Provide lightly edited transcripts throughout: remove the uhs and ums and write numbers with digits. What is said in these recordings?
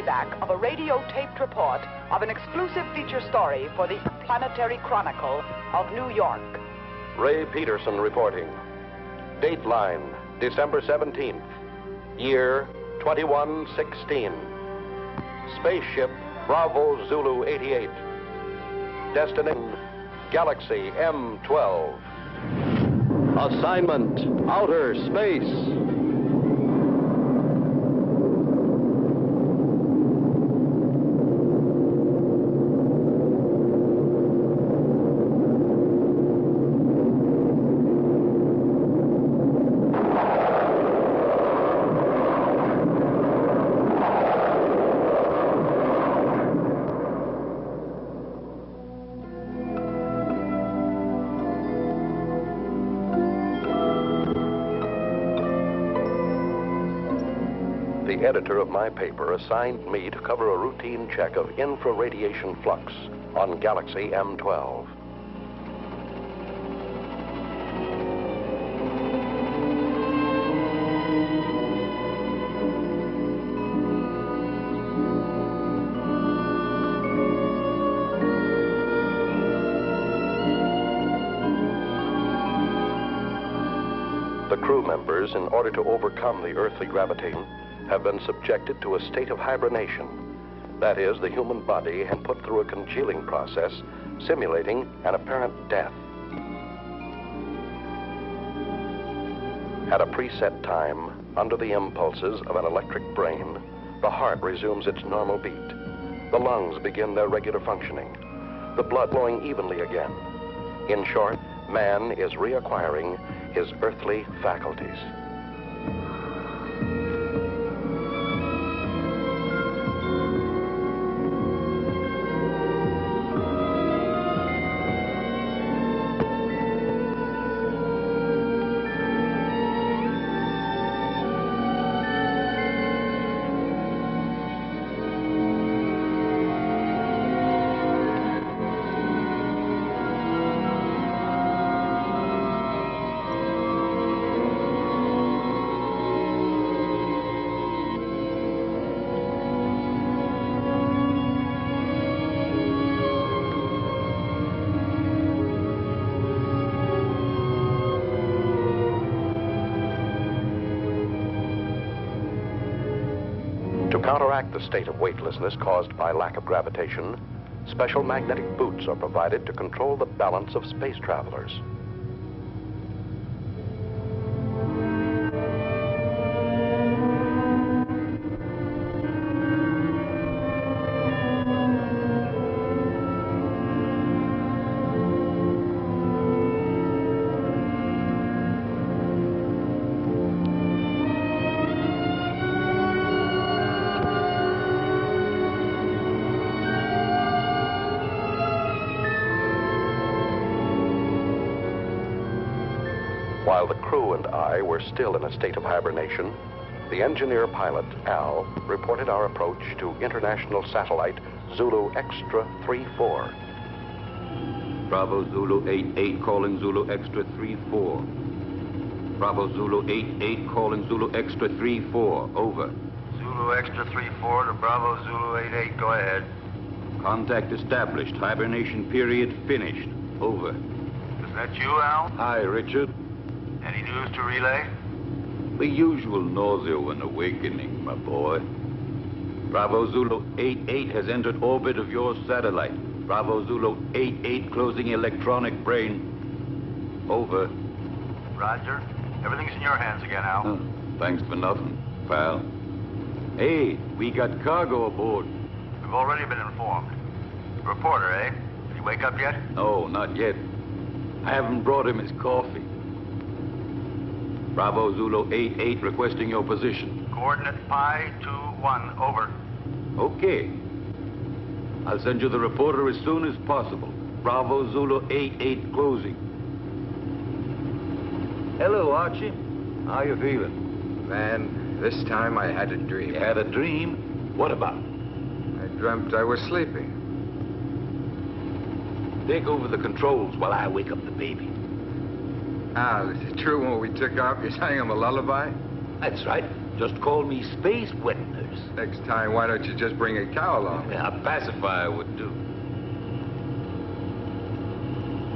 playback of a radio-taped report of an exclusive feature story for the Planetary Chronicle of New York. Ray Peterson reporting. Dateline, December 17th. Year 2116. Spaceship Bravo Zulu 88. Destination Galaxy M12. Assignment Outer Space. The editor of my paper assigned me to cover a routine check of infraradiation flux on Galaxy M12. The crew members, in order to overcome the earthly gravitation, have been subjected to a state of hibernation. That is, the human body has put through a congealing process, simulating an apparent death. At a preset time, under the impulses of an electric brain, the heart resumes its normal beat. The lungs begin their regular functioning, the blood flowing evenly again. In short, man is reacquiring his earthly faculties. To counteract the state of weightlessness caused by lack of gravitation, special magnetic boots are provided to control the balance of space travelers. While the crew and I were still in a state of hibernation, the engineer pilot, Al, reported our approach to international satellite Zulu Extra 34. Bravo Zulu 88 calling Zulu Extra 34. Bravo Zulu 88 calling Zulu Extra 34. Over. Zulu Extra 34 to Bravo Zulu 88. Go ahead. Contact established. Hibernation period finished. Over. Is that you, Al? Hi, Richard. Any news to relay? The usual nausea when awakening, my boy. Bravo Zulu 88 has entered orbit of your satellite. Bravo Zulu 88 closing electronic brain. Over. Roger. Everything's in your hands again, Al. Thanks for nothing, pal. Hey, we got cargo aboard. We've already been informed. Reporter, eh? Did he wake up yet? No, not yet. I haven't brought him his coffee. Bravo Zulu 88 requesting your position. Coordinate Pi 21. Over. Okay. I'll send you the reporter as soon as possible. Bravo Zulu 88 closing. Hello, Archie. How you feeling? Man, this time I had a dream. You had a dream? What about? I dreamt I was sleeping. Take over the controls while I wake up the baby. Al, is it true when we took off you sang him a lullaby? That's right. Just call me Space Wet Nurse. Next time, why don't you just bring a cow along? Yeah, a pacifier would do.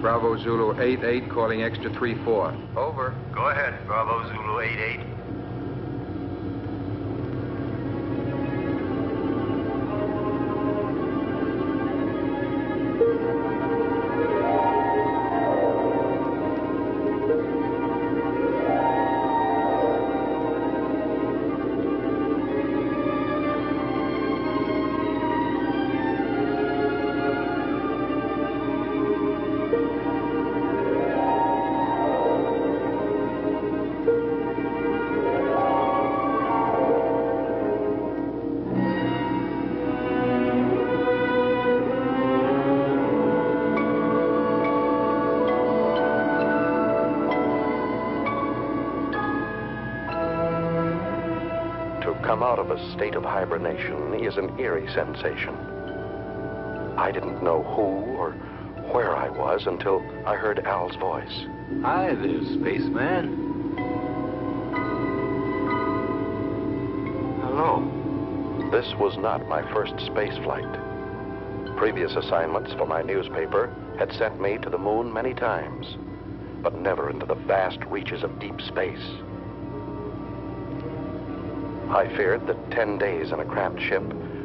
Bravo Zulu 88 calling extra 34. Over. Go ahead, Bravo Zulu 88. Come out of a state of hibernation is an eerie sensation. I didn't know who or where I was until I heard Al's voice. Hi there, spaceman. Hello. This was not my first space flight. Previous assignments for my newspaper had sent me to the moon many times, but never into the vast reaches of deep space. I feared that 10 days in a cramped ship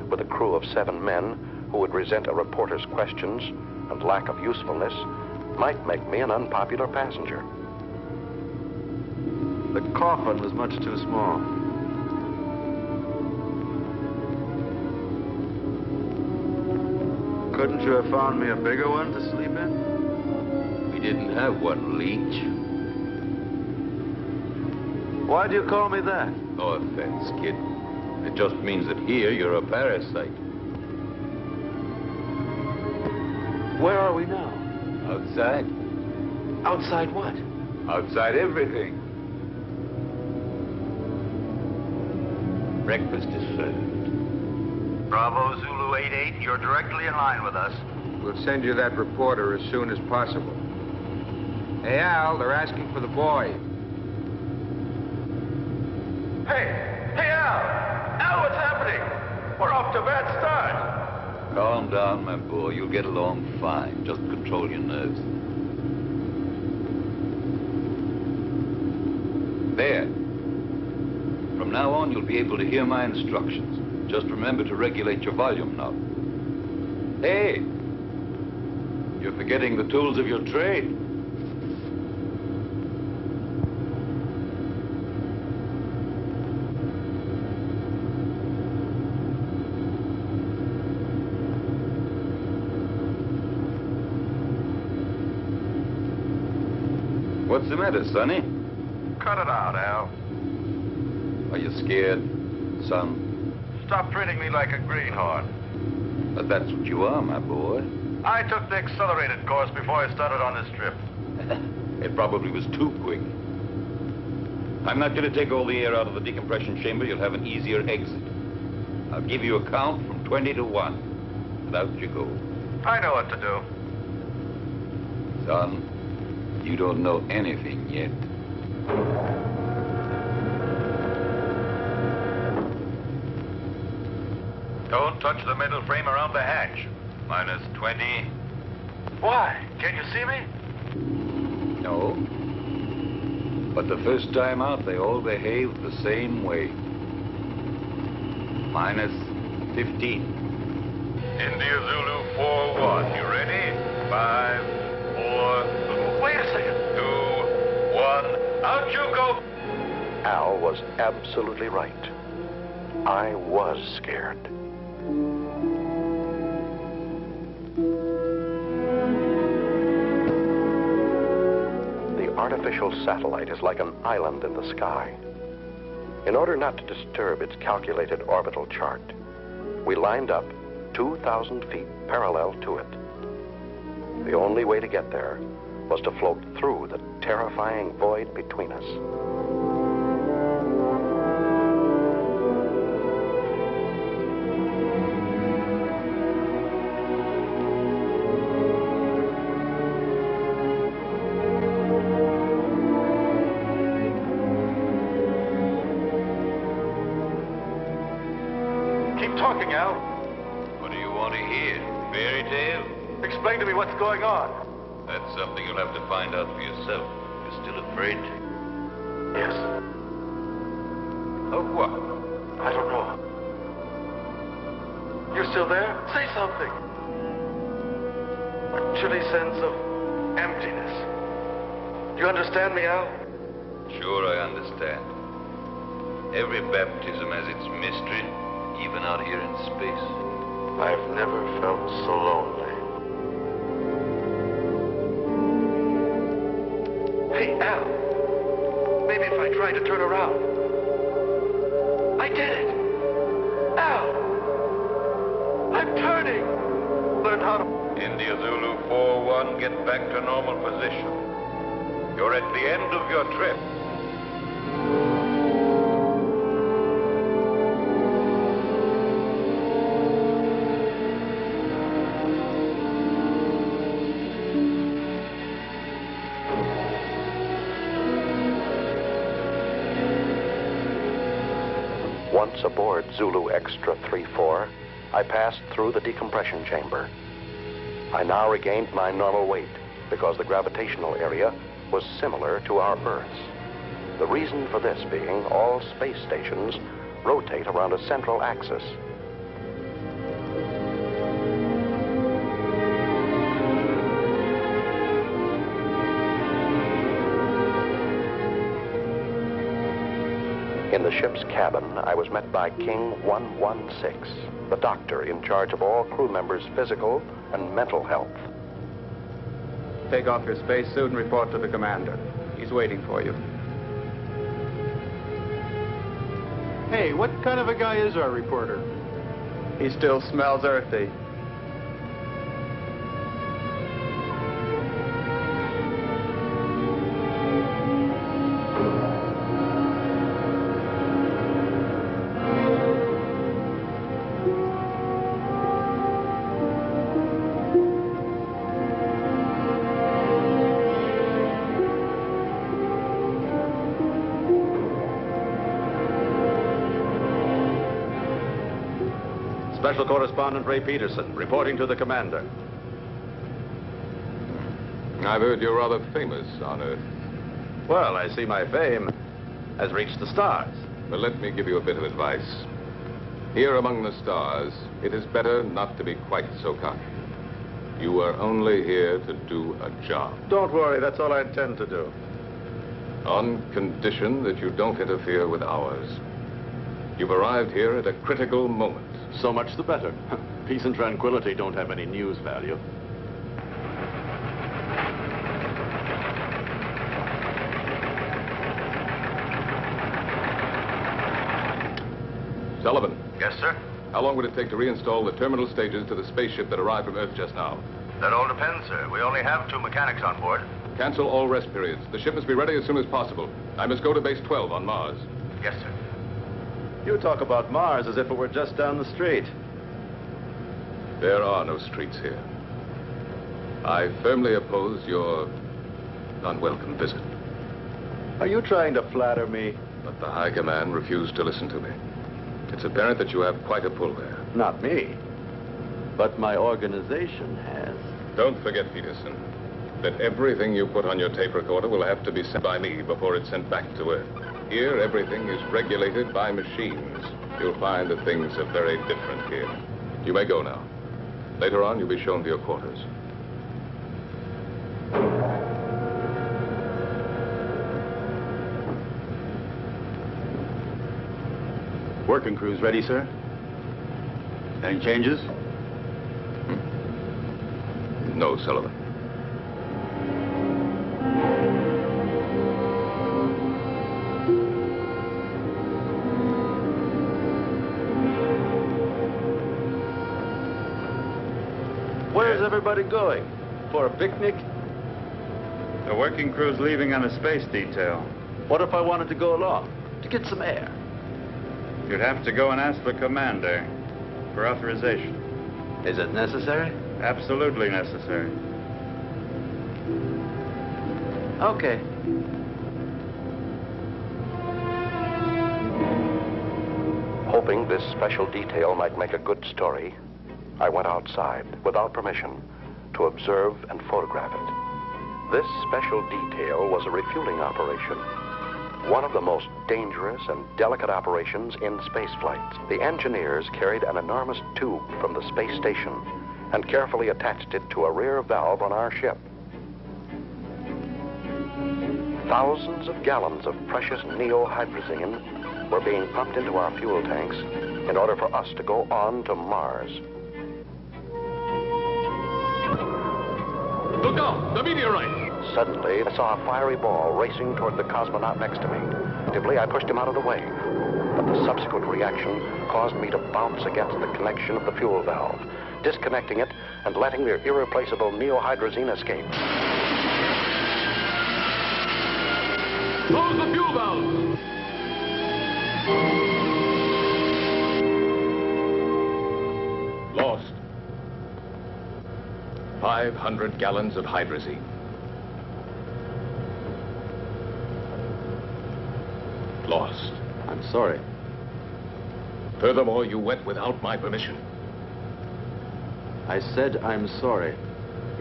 with a crew of 7 men who would resent a reporter's questions and lack of usefulness might make me an unpopular passenger. The coffin was much too small. Couldn't you have found me a bigger one to sleep in? We didn't have one, Leech. Why do you call me that? No offense, kid. It just means that here you're a parasite. Where are we now? Outside. Outside what? Outside everything. Breakfast is served. Bravo Zulu 88, you're directly in line with us. We'll send you that reporter as soon as possible. Hey, Al, they're asking for the boy. Hey, Al! Al, what's happening? We're off to a bad start. Calm down, my boy. You'll get along fine. Just control your nerves. There. From now on, you'll be able to hear my instructions. Just remember to regulate your volume knob. Hey! You're forgetting the tools of your trade. What's the matter, Sonny? Cut it out, Al. Are you scared, son? Stop treating me like a greenhorn. But that's what you are, my boy. I took the accelerated course before I started on this trip. It probably was too quick. I'm not going to take all the air out of the decompression chamber. You'll have an easier exit. I'll give you a count from 20 to 1. And out you go. I know what to do. Son, you don't know anything yet. Don't touch the metal frame around the hatch. Minus 20. Why? Can't you see me? No. But the first time out, they all behaved the same way. Minus 15. India Zulu 4-1. You ready? 5, 4... Wait a second. 2, 1. Out you go. Al was absolutely right. I was scared. The artificial satellite is like an island in the sky. In order not to disturb its calculated orbital chart, we lined up 2,000 feet parallel to it. The only way to get there was to float through the terrifying void between us. talking, Al. What do you want to hear? Fairy tale? Explain to me what's going on. That's something you'll have to find out for yourself. You're still afraid? Yes. Of what? I don't know. You still there? Say something. A chilly sense of emptiness. Do you understand me, Al? Sure, I understand. Every baptism has its mystery, even out here in space. I've never felt so lonely. Hey, Al. Maybe if I try to turn around. I did it. Al. I'm turning. Learn how to... India Zulu 4-1, get back to normal position. You're at the end of your trip. Once aboard Zulu Extra 3-4, I passed through the decompression chamber. I now regained my normal weight because the gravitational area was similar to our Earth's. The reason for this being all space stations rotate around a central axis. In the ship's cabin, I was met by King 116, the doctor in charge of all crew members' physical and mental health. Take off your spacesuit and report to the commander. He's waiting for you. Hey, what kind of a guy is our reporter? He still smells earthy. Special Correspondent Ray Peterson, reporting to the commander. I've heard you're rather famous on Earth. Well, I see my fame has reached the stars. But let me give you a bit of advice. Here among the stars, it is better not to be quite so cocky. You are only here to do a job. Don't worry, that's all I intend to do. On condition that you don't interfere with ours. You've arrived here at a critical moment. So much the better. Peace and tranquility don't have any news value. Sullivan. Yes, sir? How long would it take to reinstall the terminal stages to the spaceship that arrived from Earth just now? That all depends, sir. We only have 2 mechanics on board. Cancel all rest periods. The ship must be ready as soon as possible. I must go to base 12 on Mars. Yes, sir. You talk about Mars as if it were just down the street. There are no streets here. I firmly oppose your unwelcome visit. Are you trying to flatter me? But the High Command refused to listen to me. It's apparent that you have quite a pull there. Not me. But my organization has. Don't forget, Peterson, that everything you put on your tape recorder will have to be sent by me before it's sent back to Earth. Here, everything is regulated by machines. You'll find that things are very different here. You may go now. Later on, you'll be shown to your quarters. Working crew's ready, sir? Any changes? No, Sullivan. Where's everybody going? For a picnic? The working crew's leaving on a space detail. What if I wanted to go along? To get some air? You'd have to go and ask the commander for authorization. Is it necessary? Absolutely necessary. Hoping Hoping this special detail might make a good story, I went outside, without permission, to observe and photograph it. This special detail was a refueling operation, one of the most dangerous and delicate operations in space flight. The engineers carried an enormous tube from the space station and carefully attached it to a rear valve on our ship. Thousands of gallons of precious neohydrazine were being pumped into our fuel tanks in order for us to go on to Mars. Look out! The meteorite! Suddenly, I saw a fiery ball racing toward the cosmonaut next to me. Instinctively, I pushed him out of the way. But the subsequent reaction caused me to bounce against the connection of the fuel valve, disconnecting it and letting the irreplaceable neohydrazine escape. Close the fuel valve! Lost. 500 gallons of hydrazine. Lost. I'm sorry. Furthermore, you went without my permission. I said I'm sorry,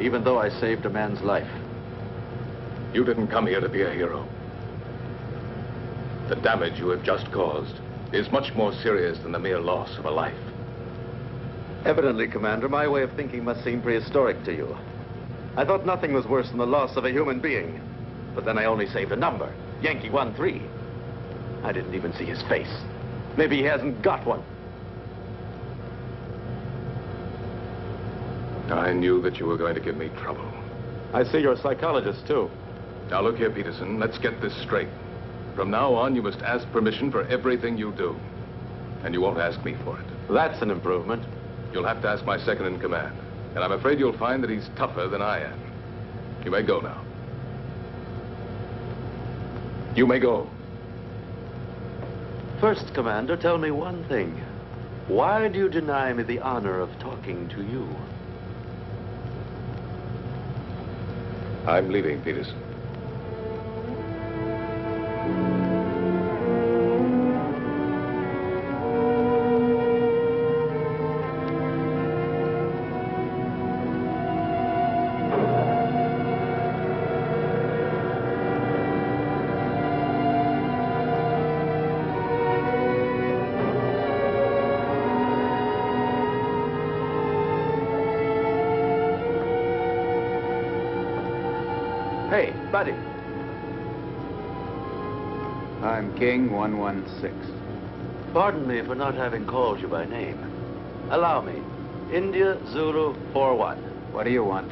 even though I saved a man's life. You didn't come here to be a hero. The damage you have just caused is much more serious than the mere loss of a life. Evidently, Commander, my way of thinking must seem prehistoric to you. I thought nothing was worse than the loss of a human being. But then I only saved a number, Yankee 13. I didn't even see his face. Maybe he hasn't got one. I knew that you were going to give me trouble. I see you're a psychologist, too. Now look here, Peterson, let's get this straight. From now on, you must ask permission for everything you do. And you won't ask me for it. That's an improvement. You'll have to ask my second in command. And I'm afraid you'll find that he's tougher than I am. You may go now. You may go. First, Commander, tell me one thing. Why do you deny me the honor of talking to you? I'm leaving, Peterson. Hey, buddy. I'm King 116. Pardon me for not having called you by name. Allow me. India Zulu 41. What do you want?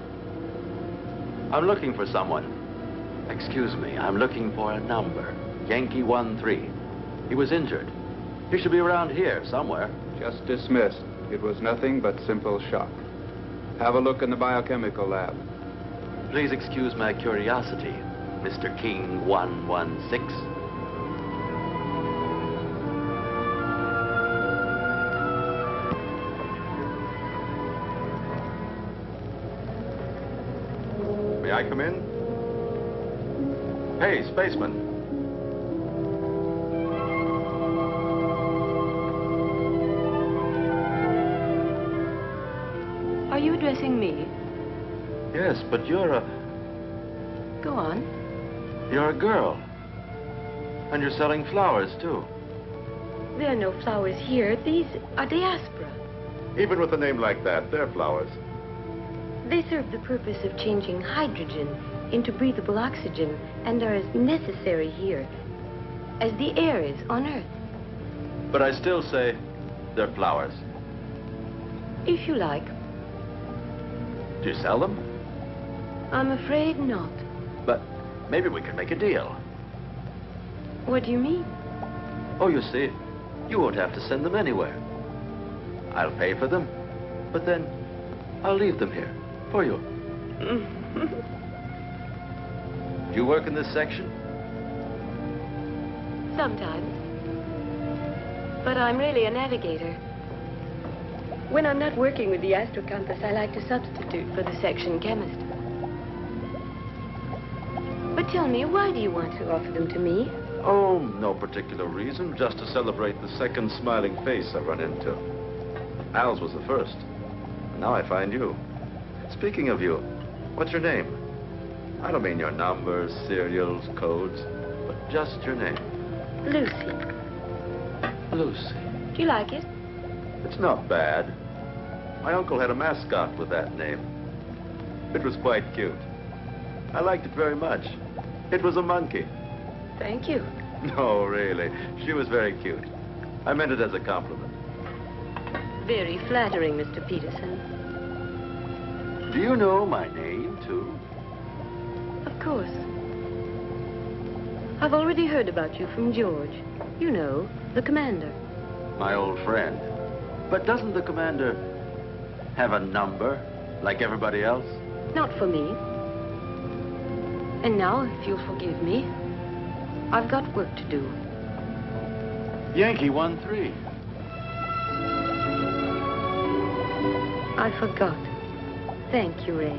I'm looking for someone. Excuse me, I'm looking for a number. Yankee 13. He was injured. He should be around here somewhere. Just dismissed. It was nothing but simple shock. Have a look in the biochemical lab. Please excuse my curiosity, Mr. King 116. May I come in? Hey, spaceman. Are you addressing me? Yes, but you're a... Go on. You're a girl. And you're selling flowers, too. There are no flowers here. These are diaspora. Even with a name like that, they're flowers. They serve the purpose of changing hydrogen into breathable oxygen and are as necessary here as the air is on Earth. But I still say they're flowers. If you like. Do you sell them? I'm afraid not. But maybe we could make a deal. What do you mean? Oh, you see, you won't have to send them anywhere. I'll pay for them, but then I'll leave them here for you. Do you work in this section? Sometimes. But I'm really a navigator. When I'm not working with the astrocompass, I like to substitute for the section chemist. But tell me, why do you want to offer them to me? Oh, no particular reason. Just to celebrate the second smiling face I run into. Al's was the first. And now I find you. Speaking of you, what's your name? I don't mean your numbers, serials, codes, but just your name. Lucy. Lucy. Do you like it? It's not bad. My uncle had a mascot with that name. It was quite cute. I liked it very much. It was a monkey. Thank you. No, really. She was very cute. I meant it as a compliment. Very flattering, Mr. Peterson. Do you know my name, too? Of course. I've already heard about you from George. You know, the commander. My old friend. But doesn't the commander have a number, like everybody else? Not for me. And now, if you'll forgive me, I've got work to do. Yankee 1-3. I forgot. Thank you, Ray.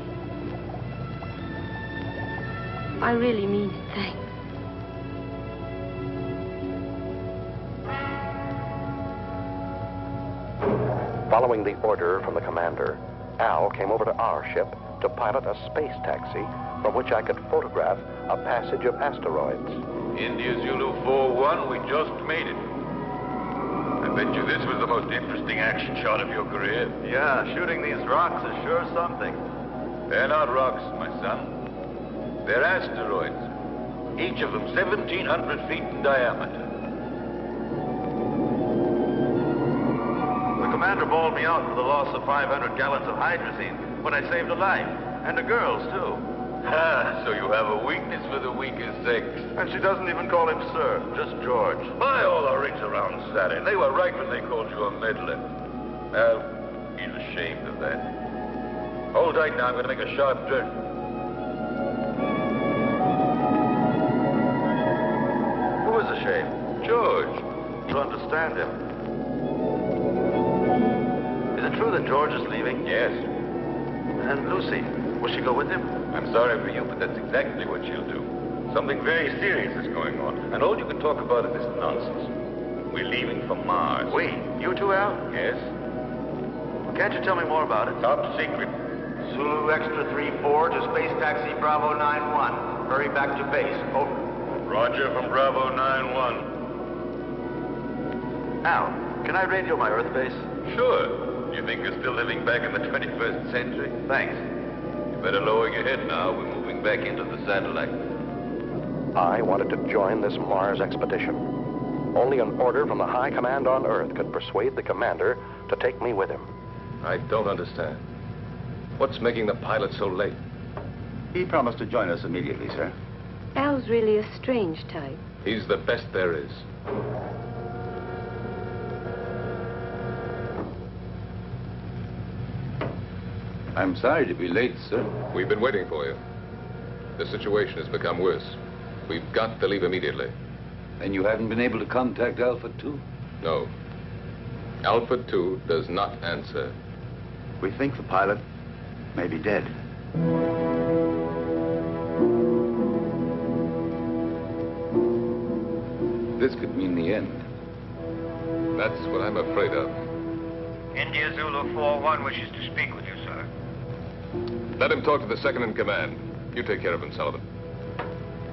I really mean it. Thanks. Following the order from the commander, Al came over to our ship to pilot a space taxi from which I could photograph a passage of asteroids. India Zulu 4-1, we just made it. I bet you this was the most interesting action shot of your career. Yeah, shooting these rocks is sure something. They're not rocks, my son. They're asteroids. Each of them 1,700 feet in diameter. The commander bawled me out for the loss of 500 gallons of hydrazine when I saved a life. And a girl's, too. Ah, so you have a weakness for the weaker sex. And she doesn't even call him sir, just George. By all the rings around Saturn, they were right when they called you a meddler. Well, he's ashamed of that. Hold tight now, I'm going to make a sharp turn. Who is ashamed? George. To understand him. Is it true that George is leaving? Yes. And Lucy, will she go with him? I'm sorry for you, but that's exactly what she'll do. Something very serious is going on, and all you can talk about is this nonsense. We're leaving for Mars. We? You too, Al? Yes? Can't you tell me more about it? Top secret. Zulu Extra 3-4 to Space Taxi Bravo 9-1. Hurry back to base. Over. Roger from Bravo 9-1. Al, can I radio my Earth base? Sure. You think you're still living back in the 21st century? Thanks. You better lower your head now. We're moving back into the satellite. I wanted to join this Mars expedition. Only an order from the High Command on Earth could persuade the commander to take me with him. I don't understand. What's making the pilot so late? He promised to join us immediately, sir. Al's really a strange type. He's the best there is. I'm sorry to be late, sir. We've been waiting for you. The situation has become worse. We've got to leave immediately. And you haven't been able to contact Alpha 2? No. Alpha 2 does not answer. We think the pilot may be dead. This could mean the end. That's what I'm afraid of. India Zulu 4-1 wishes to speak with you, sir. Let him talk to the second in command. You take care of him, Sullivan.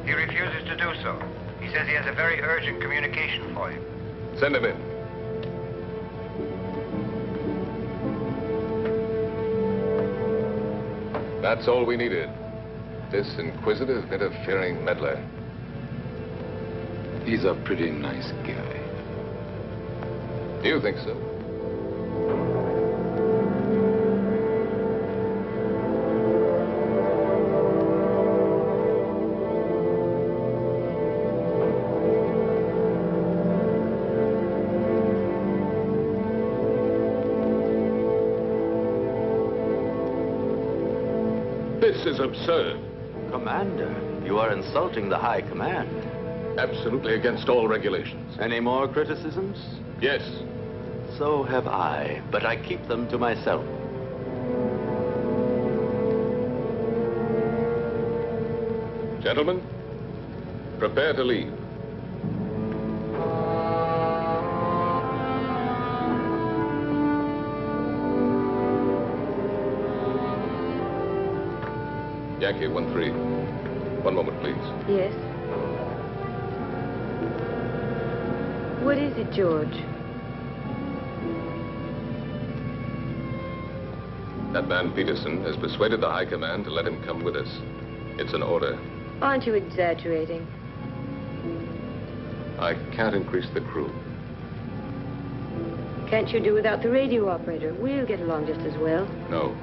He refuses to do so. He says he has a very urgent communication for you. Send him in. That's all we needed. This inquisitive, interfering meddler. He's a pretty nice guy. You think so? This is absurd. Commander, you are insulting the High Command. Absolutely against all regulations. Any more criticisms? Yes. So have I, but I keep them to myself. Gentlemen, prepare to leave. Yankee 1-3. One moment, please. Yes? What is it, George? That man Peterson has persuaded the High Command to let him come with us. It's an order. Aren't you exaggerating? I can't increase the crew. Can't you do without the radio operator? We'll get along just as well. No.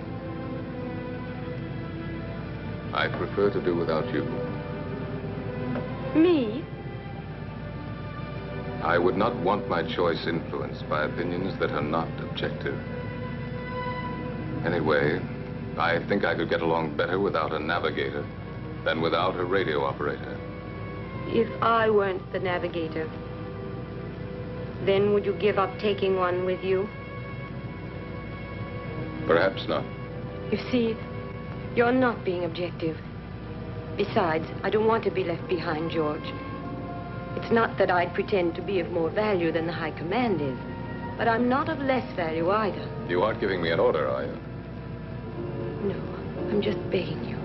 I prefer to do without you. Me? I would not want my choice influenced by opinions that are not objective. Anyway, I think I could get along better without a navigator than without a radio operator. If I weren't the navigator, then would you give up taking one with you? Perhaps not. You see, you're not being objective. Besides, I don't want to be left behind, George. It's not that I'd pretend to be of more value than the High Command is, but I'm not of less value either. You aren't giving me an order, are you? No, I'm just begging you.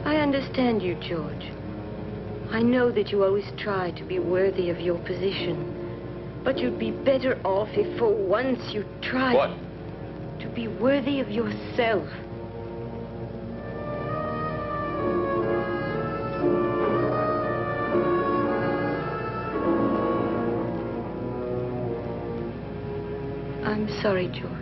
I understand you, George. I know that you always try to be worthy of your position, but you'd be better off if for once you tried... What? To be worthy of yourself. I'm sorry, George.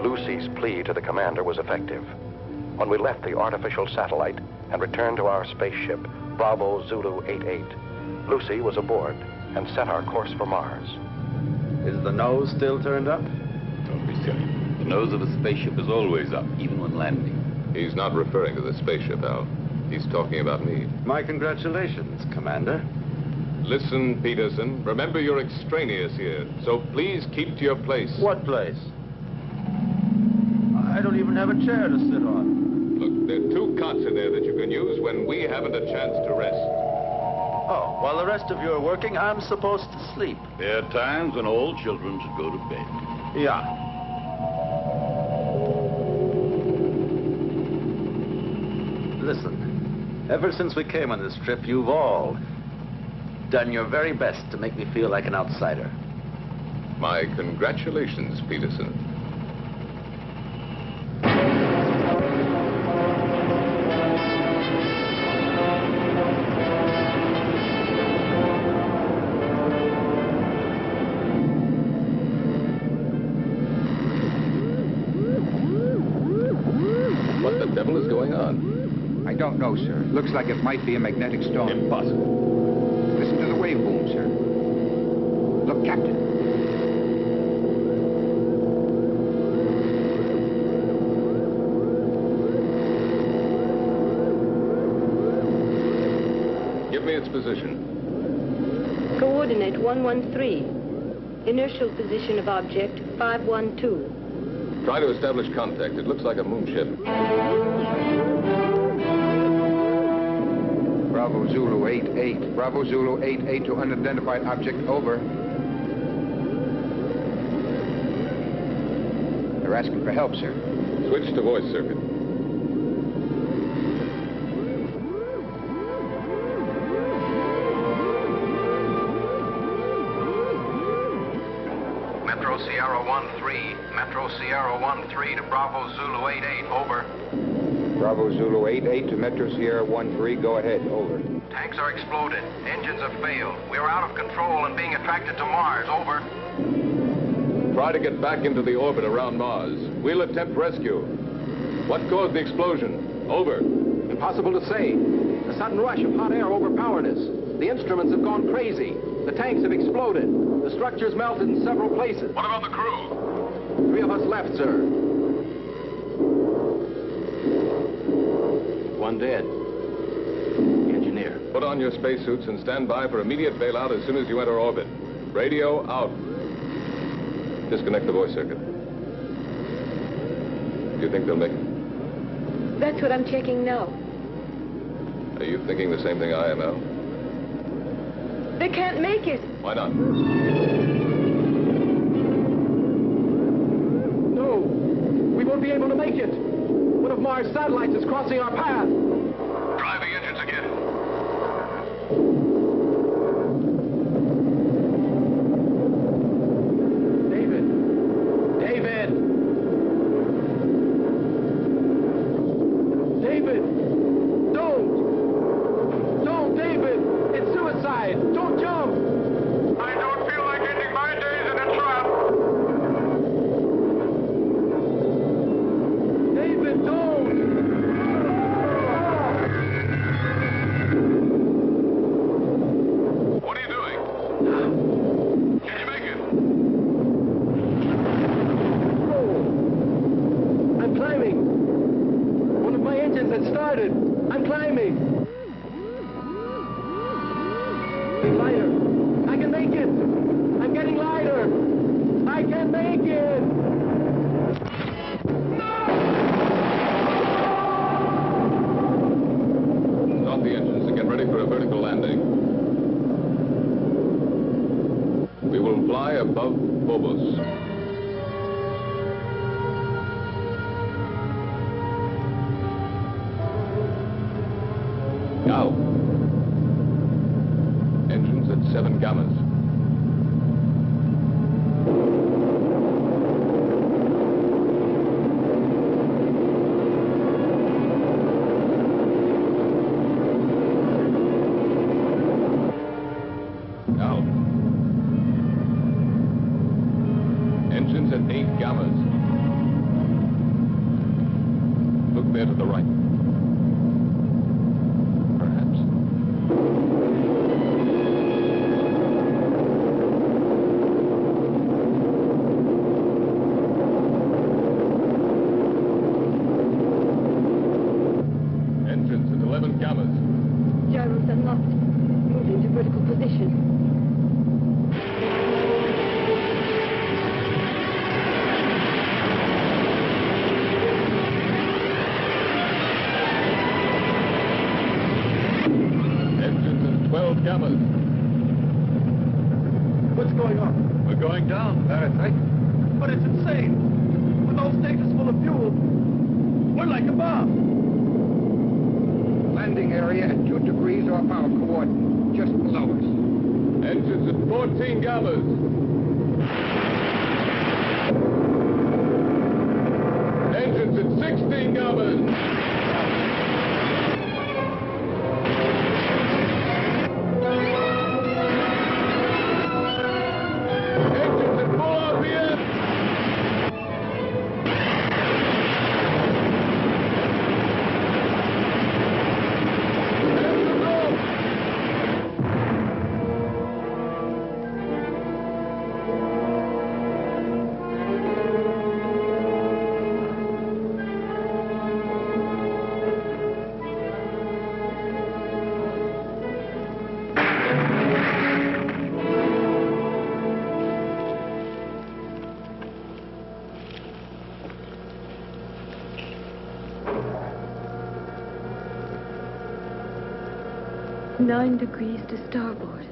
Lucy's plea to the commander was effective. When we left the artificial satellite and returned to our spaceship, Bravo Zulu 88, Lucy was aboard and set our course for Mars. Is the nose still turned up? Don't be silly. The nose of a spaceship is always up, even when landing. He's not referring to the spaceship, Al. He's talking about me. My congratulations, Commander. Listen, Peterson. Remember you're extraneous here, so please keep to your place. What place? I don't even have a chair to sit on. Look, there are 2 cots in there that you can use when we haven't a chance to rest. Oh, while the rest of you are working, I'm supposed to sleep. There are times when all children should go to bed. Yeah. Listen, ever since we came on this trip, you've all done your very best to make me feel like an outsider. My congratulations, Peterson. What the devil is going on? I don't know, sir. Looks like it might be a magnetic storm. Impossible. Listen to the wave boom, sir. Look, Captain. Give me its position. Coordinate 113. Inertial position of object 512. Try to establish contact. It looks like a moonship. Bravo Zulu 88. Bravo Zulu 88 to unidentified object, over. They're asking for help, sir. Switch to voice circuit. Metro Sierra 1-3. Metro Sierra 1-3 to Bravo Zulu 88, over. Bravo Zulu 88 to Metro Sierra 13, go ahead, over. Tanks are exploded. Engines have failed. We are out of control and being attracted to Mars, over. Try to get back into the orbit around Mars. We'll attempt rescue. What caused the explosion? Over. Impossible to say. A sudden rush of hot air overpowered us. The instruments have gone crazy. The tanks have exploded. The structure's melted in several places. What about the crew? 3 of us left, sir. 1 dead. The engineer. Put on your spacesuits and stand by for immediate bailout as soon as you enter orbit. Radio out. Disconnect the voice circuit. Do you think they'll make it? That's what I'm checking now. Are you thinking the same thing I am, Al? They can't make it. Why not? No, we won't be able to make it. One of Mars' satellites is crossing our path. Try the engines again. David! David! David! Don't, David! It's suicide! Don't jump! I don't feel like ending my days in a trap. David, don't! What are you doing? Can you make it? Oh! I'm climbing! One of my engines had started! I'm climbing! Getting lighter! I can make it! I'm getting lighter! I can make it! Start the engines and get ready for a vertical landing. We will fly above Phobos. Now. Engines at 7 gammas. Now. Engines at 8 gammas. Look there to the right. Perhaps. Engines at 11 gammas. Gyros unlocked. Move into vertical position. Engines at 12 gammas. What's going on? We're going down, Fahrenheit. But it's insane! With all stages full of fuel, we're like a bomb! Landing area at 2 degrees off our coordinate, just below us. Engines at 14 gammas. Engines at 16 gammas. Engines at full RPM. Engines off. Nine degrees to starboard.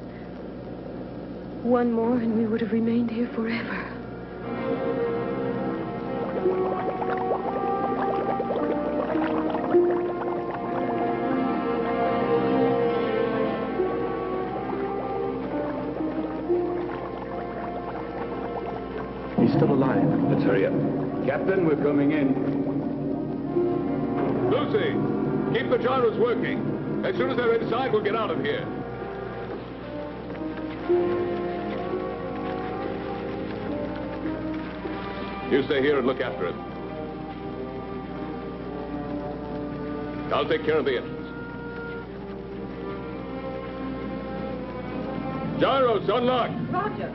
One more and we would have remained here forever. He's still alive. Let's hurry up. Captain, we're coming in. Lucy, keep the gyros working. As soon as they're inside, we'll get out of here. You stay here and look after him. I'll take care of the engines. Gyros, unlocked. Roger.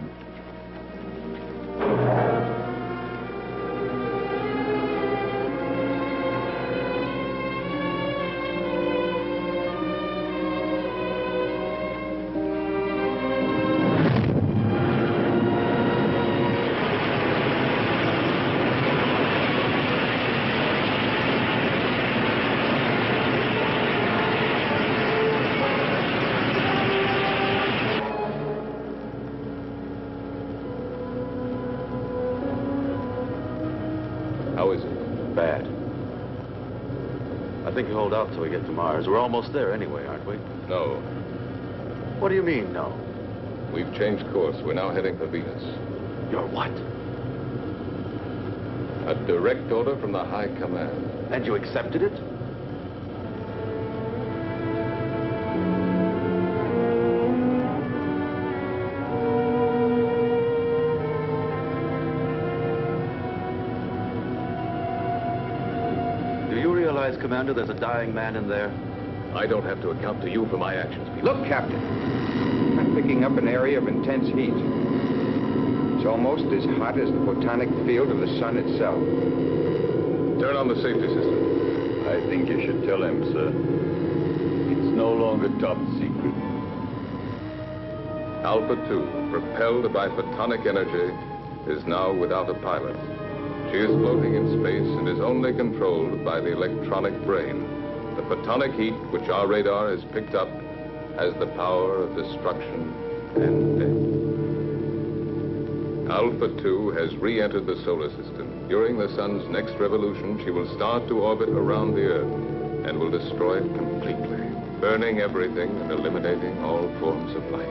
I think you hold out till we get to Mars. We're almost there anyway, aren't we? No. What do you mean, no? We've changed course. We're now heading for Venus. You're what? A direct order from the High Command. And you accepted it? Do you realize, Commander, there's a dying man in there? I don't have to account to you for my actions, Peter. Look, Captain. I'm picking up an area of intense heat. It's almost as hot as the photonic field of the sun itself. Turn on the safety system. I think you should tell him, sir. It's no longer top secret. Alpha 2, propelled by photonic energy, is now without a pilot. She is floating in space and is only controlled by the electronic brain. The photonic heat, which our radar has picked up, has the power of destruction and death. Alpha 2 has re-entered the solar system. During the sun's next revolution, she will start to orbit around the Earth and will destroy it completely, burning everything and eliminating all forms of life.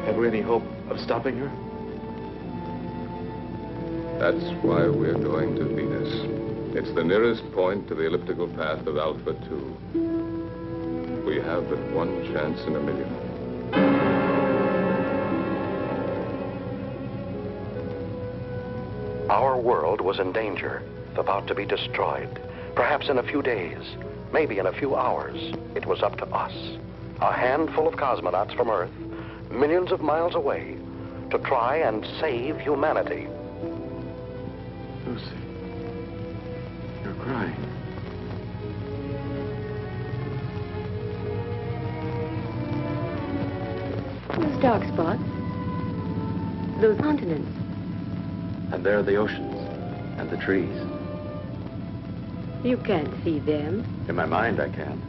Have we any hope of stopping her? That's why we're going to Venus. It's the nearest point to the elliptical path of Alpha 2. We have but one chance in a million. Our world was in danger, about to be destroyed. Perhaps in a few days, maybe in a few hours. It was up to us, a handful of cosmonauts from Earth, millions of miles away, to try and save humanity. Lucy, you're crying. Those dark spots. Those continents. And there are the oceans and the trees. You can't see them. In my mind, I can.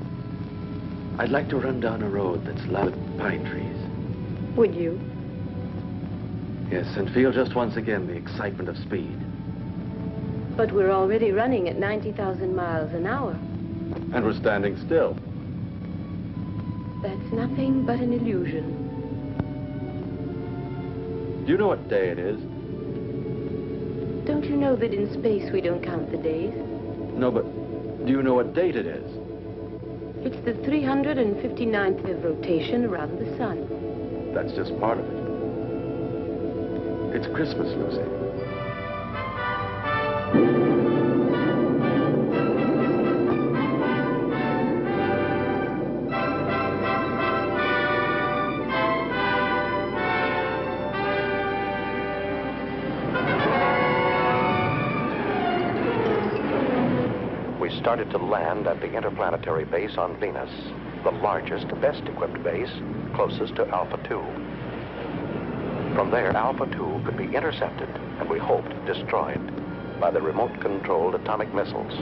I'd like to run down a road that's lined with pine trees. Would you? Yes, and feel just once again the excitement of speed. But we're already running at 90,000 miles an hour. And we're standing still. That's nothing but an illusion. Do you know what day it is? Don't you know that in space we don't count the days? No, but do you know what date it is? It's the 359th of rotation around the sun. That's just part of it. It's Christmas, Lucy. Started to land at the interplanetary base on Venus, the largest, best-equipped base, closest to Alpha 2. From there, Alpha 2 could be intercepted, and we hoped destroyed, by the remote-controlled atomic missiles.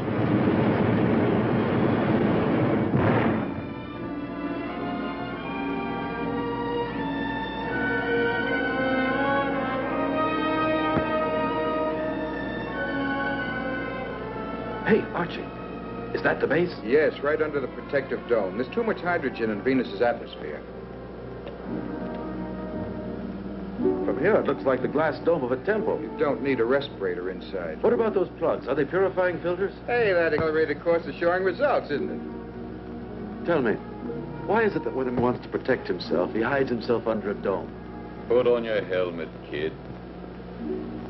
Hey, Archie. Is that the base? Yes, right under the protective dome. There's too much hydrogen in Venus's atmosphere. From here, it looks like the glass dome of a temple. You don't need a respirator inside. What about those plugs? Are they purifying filters? Hey, that accelerated course is showing results, isn't it? Tell me, why is it that when he wants to protect himself, he hides himself under a dome? Put on your helmet, kid.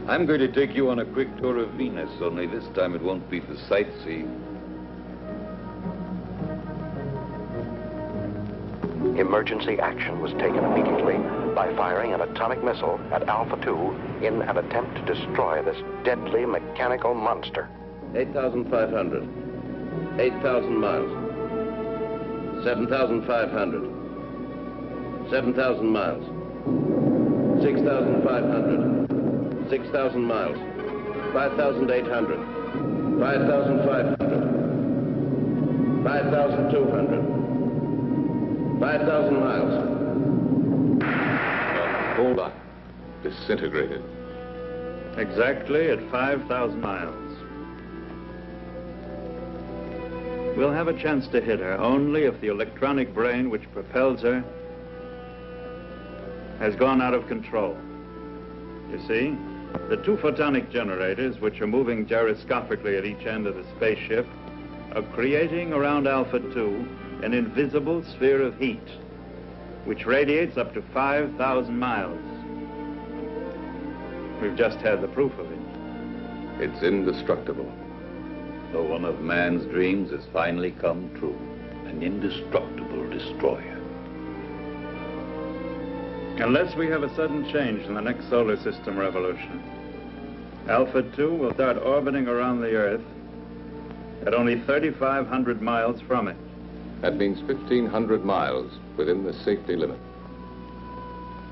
I'm going to take you on a quick tour of Venus, only this time it won't be for sightseeing. Emergency action was taken immediately by firing an atomic missile at Alpha 2 in an attempt to destroy this deadly mechanical monster. 8,500. 8,000 miles. 7,500. 7,000 miles. 6,500. 6,000 miles. 5,800. 5,500. 5,200. 5,000 miles. Hold on. Disintegrated. Exactly at 5,000 miles. We'll have a chance to hit her only if the electronic brain which propels her has gone out of control. You see, the two photonic generators, which are moving gyroscopically at each end of the spaceship, are creating around Alpha 2 an invisible sphere of heat, which radiates up to 5,000 miles. We've just had the proof of it. It's indestructible. So one of man's dreams has finally come true. An indestructible destroyer. Unless we have a sudden change in the next solar system revolution, Alpha 2 will start orbiting around the Earth at only 3,500 miles from it. That means 1,500 miles within the safety limit.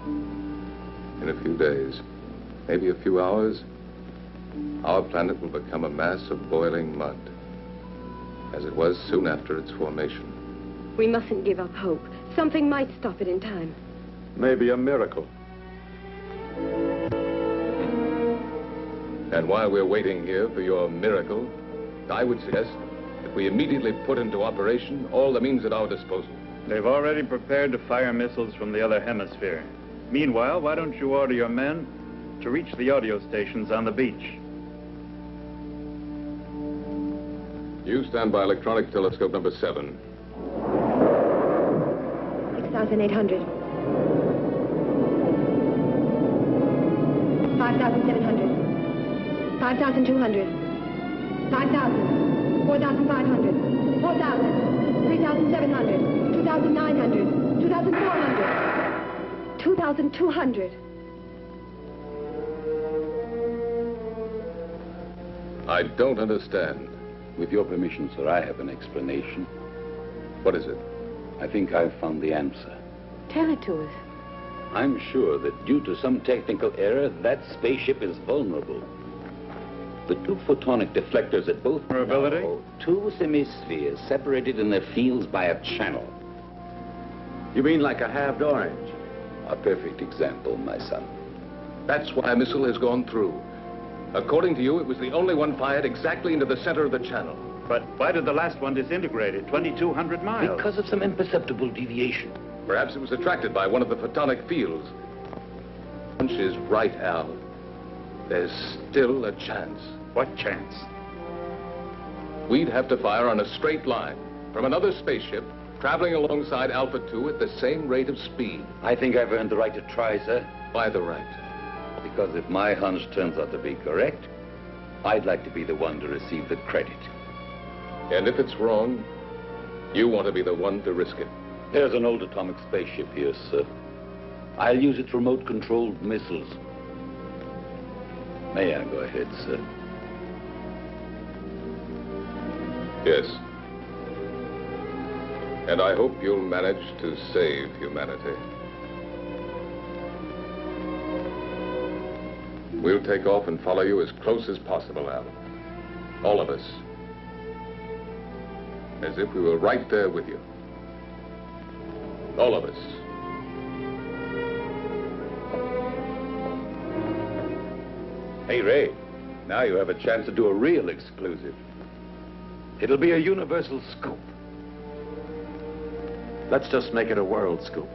In a few days, maybe a few hours, our planet will become a mass of boiling mud, as it was soon after its formation. We mustn't give up hope. Something might stop it in time. Maybe a miracle. And while we're waiting here for your miracle, I would suggest that we immediately put into operation all the means at our disposal. They've already prepared to fire missiles from the other hemisphere. Meanwhile, why don't you order your men to reach the audio stations on the beach? You stand by electronic telescope number 7. 6,800. 5,700. 5,200. 5,000. 4,500. 4,000. 3,700. 2,900. 2,400. 2,200. I don't understand. With your permission, sir, I have an explanation. What is it? I think I've found the answer. Tell it to us. I'm sure that due to some technical error, that spaceship is vulnerable. The two photonic deflectors at both Vulnerability? Two semispheres separated in their fields by a channel. You mean like a halved orange? A perfect example, my son. That's why a missile has gone through. According to you, it was the only one fired exactly into the center of the channel. But why did the last one disintegrate at 2,200 miles? Because of some imperceptible deviation. Perhaps it was attracted by one of the photonic fields. Hunch is right, Al. There's still a chance. What chance? We'd have to fire on a straight line from another spaceship traveling alongside Alpha 2 at the same rate of speed. I think I've earned the right to try, sir. Why the right? Because if my hunch turns out to be correct, I'd like to be the one to receive the credit. And if it's wrong, you want to be the one to risk it. There's an old atomic spaceship here, sir. I'll use its remote-controlled missiles. May I go ahead, sir? Yes. And I hope you'll manage to save humanity. We'll take off and follow you as close as possible, Al. All of us. As if we were right there with you. All of us. Hey, Ray, now you have a chance to do a real exclusive. It'll be a universal scoop. Let's just make it a world scoop.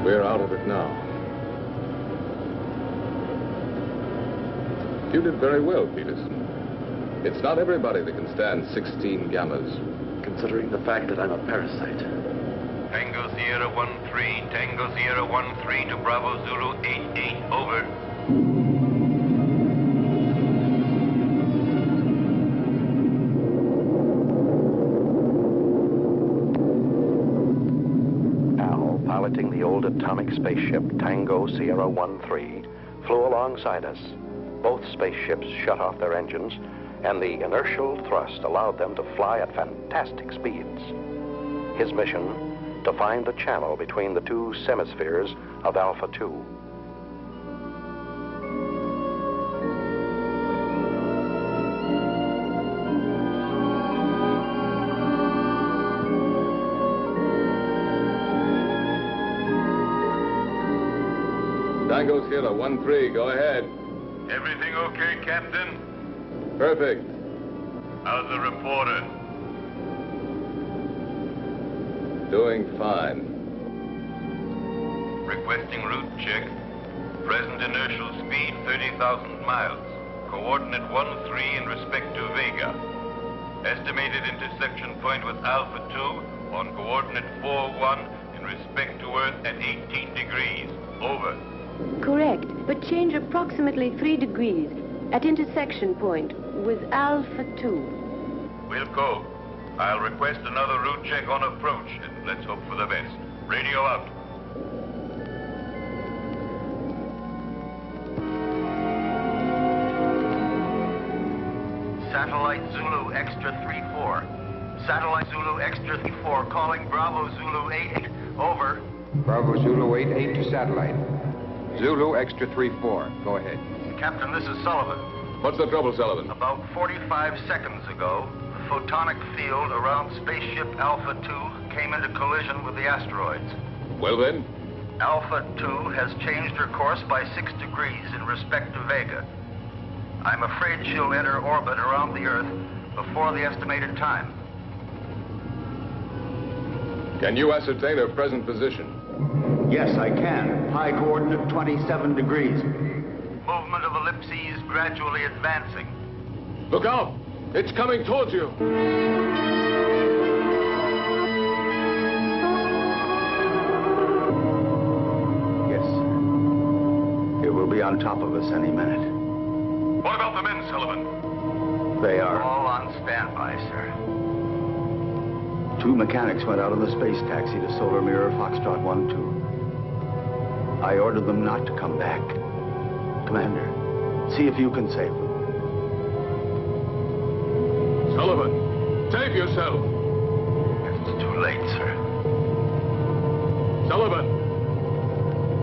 We're out of it now. You did very well, Peterson. It's not everybody that can stand 16 gammas. Considering the fact that I'm a parasite. Tango Sierra 1-3, Tango Sierra 1-3 to Bravo Zulu 8-8, over. piloting the old atomic spaceship Tango Sierra 1-3, flew alongside us. Both spaceships shut off their engines, and the inertial thrust allowed them to fly at fantastic speeds. His mission, to find the channel between the two semispheres of Alpha 2. Tango Sierra 1-3, go ahead. Everything okay, Captain? Perfect. How's the reporter? Doing fine. Requesting route check. Present inertial speed 30,000 miles. Coordinate 1-3 in respect to Vega. Estimated intersection point with Alpha 2 on coordinate 4-1 in respect to Earth at 18 degrees. Over. Correct, but change approximately 3 degrees at intersection point with Alpha 2. Wilco, I'll request another route check on approach, and let's hope for the best. Radio out. Satellite Zulu Extra 3-4. Satellite Zulu Extra 3-4 calling Bravo Zulu 88. Over. Bravo Zulu 88 to satellite. Zulu Extra 3-4. Go ahead. Captain, this is Sullivan. What's the trouble, Sullivan? About 45 seconds ago, the photonic field around spaceship Alpha 2 came into collision with the asteroids. Well then? Alpha 2 has changed her course by 6 degrees in respect to Vega. I'm afraid she'll enter orbit around the Earth before the estimated time. Can you ascertain her present position? Yes, I can. High coordinate 27 degrees. Movement of ellipses gradually advancing. Look out! It's coming towards you! Yes. It will be on top of us any minute. What about the men, Sullivan? They are. All on standby, sir. 2 mechanics went out on the space taxi to Solar Mirror Foxtrot 1-2. I ordered them not to come back. Commander, see if you can save them. Sullivan, save yourself! It's too late, sir. Sullivan!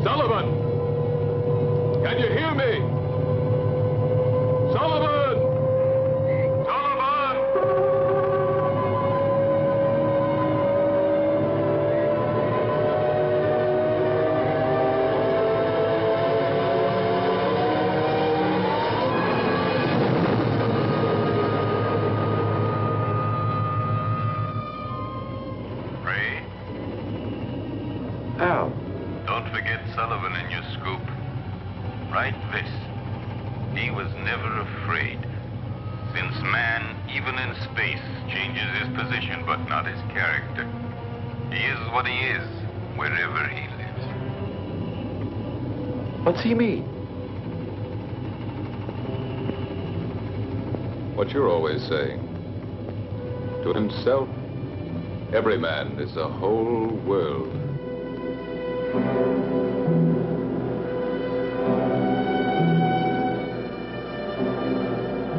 Sullivan! Can you hear me? Sullivan! Don't forget Sullivan in your scoop. Write this. He was never afraid. Since man, even in space, changes his position but not his character. He is what he is, wherever he lives. What's he mean? What you're always saying. To himself, every man is a whole world.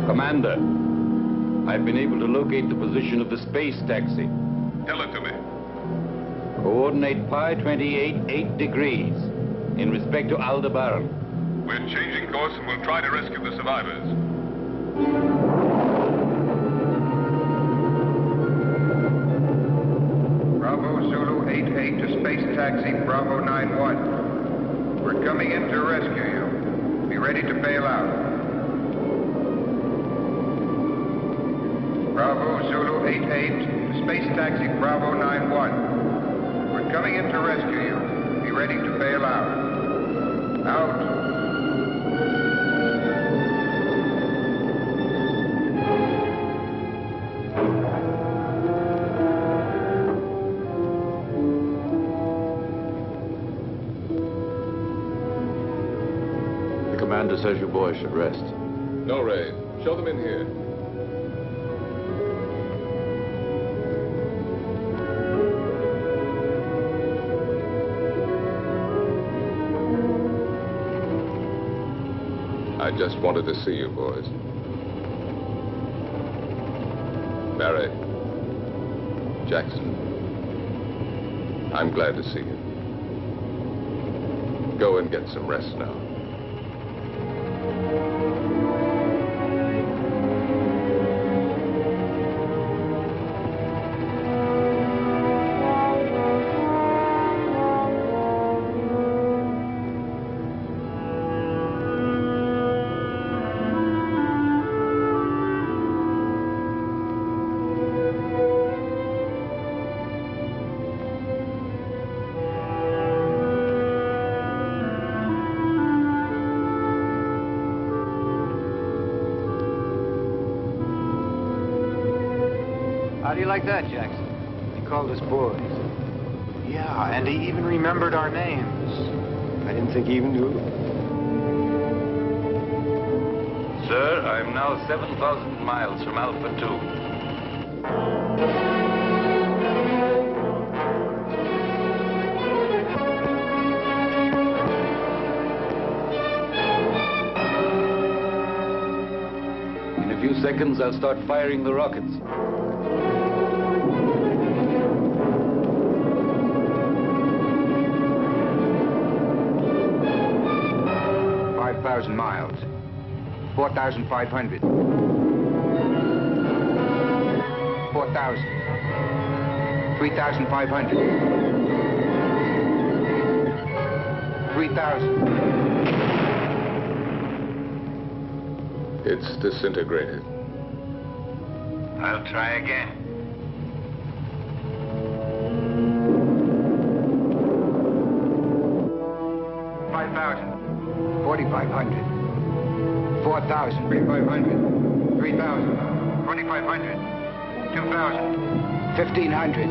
Commander, I've been able to locate the position of the space taxi. Tell it to me. Coordinate pi 28, 8 degrees in respect to Aldebaran. We're changing course and we'll try to rescue the survivors. Bravo Zulu 88 to space taxi Bravo 91. We're coming in to rescue you. Be ready to bail out. Bravo Zulu 88, space taxi Bravo 91. We're coming in to rescue you. Be ready to bail out. Out. The commander says you boys should rest. No, Ray. Show them in here. I just wanted to see you, boys. Barry, Jackson, I'm glad to see you. Go and get some rest now. How do you like that, Jackson? He called us boys. Yeah, and he even remembered our names. I didn't think he even knew. Sir, I'm now 7,000 miles from Alpha 2. In a few seconds, I'll start firing the rockets. 5,000 miles. 4,500. 4,000. 3,500. 3,000. It's disintegrated. I'll try again. $4,500. 4,000. 3,500. 3,000. 2,500. 2,000. 1,500.